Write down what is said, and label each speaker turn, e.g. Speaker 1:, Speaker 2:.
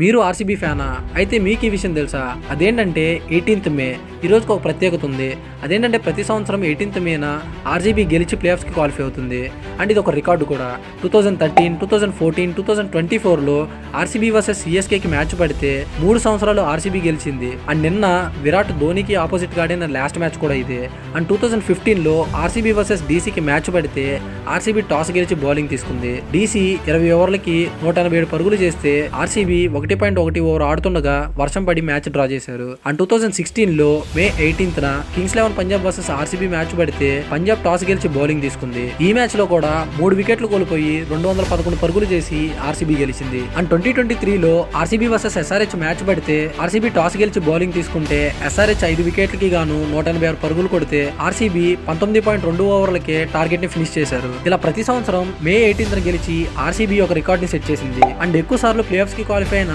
Speaker 1: మీరు ఆర్సీబీ ఫ్యానా? అయితే మీకు ఈ విషయం తెలుసా? అదేంటంటే 18th మే ఈ రోజుకి ఒక ప్రత్యేకత ఉంది. అదేంటంటే ప్రతి సంవత్సరం 18th మేన ఆర్సీబీ గెలిచి ప్లేఆఫ్స్కి క్వాలిఫై అవుతుంది. అండ్ ఇది ఒక రికార్డు కూడా. 2013, 2014, 2024లో ఆర్సీబీ వర్సెస్ సిఎస్కేకి మ్యాచ్ పడితే 3 సంవత్సరాలు ఆర్సీబీ గెలిచింది. అండ్ నిన్న విరాట్ ధోనికి ఆపోజిట్గా ఆడిన లాస్ట్ మ్యాచ్ కూడా ఇదే. అండ్ 2015లో ఆర్సీబీ వర్సెస్ డీసీకి మ్యాచ్ పడితే ఆర్సీబీ టాస్ గెలిచి బౌలింగ్ తీసుకుంది. డీసీ 20 ఓవర్లకి 187 పరుగులు చేస్తే ఆర్సీబీ 1.1 ఓవర్ ఆడుతుండగా వర్షం పడి మ్యాచ్ డ్రా చేశారు. అండ్ 2016లో మే 18న Kings 11 Punjab versus RCB match పడితే పంజాబ్ టాస్ గెలిచి బౌలింగ్ తీసుకుంది. ఈ మ్యాచ్ లో కూడా 3 వికెట్లు కోల్పోయి 211 పరుగులు చేసి ఆర్సీబీ గెలిచింది. అండ్ 2023లో ఆర్సీబీ వర్సెస్ ఎస్ఆర్హెచ్ మ్యాచ్ పడితే ఆర్సీబీ టాస్ గెలిచి బౌలింగ్ తీసుకుంటే ఎస్ఆర్హెచ్ 5 వికెట్లకి గాను 186 పరుగులు కొడితే ఆర్సీబీ 19.2 ఓవర్లకే టార్గెట్ ని ఫినిష్ చేశారు. ఇలా ప్రతి సంవత్సరం మే 18న గెలిచి ఆర్సీబీ ఒక రికార్డ్ ని సెట్ చేసింది. అండ్ ఎక్కువ సార్లు ప్లేఆఫ్స్ కి క్వాలిఫై అయిన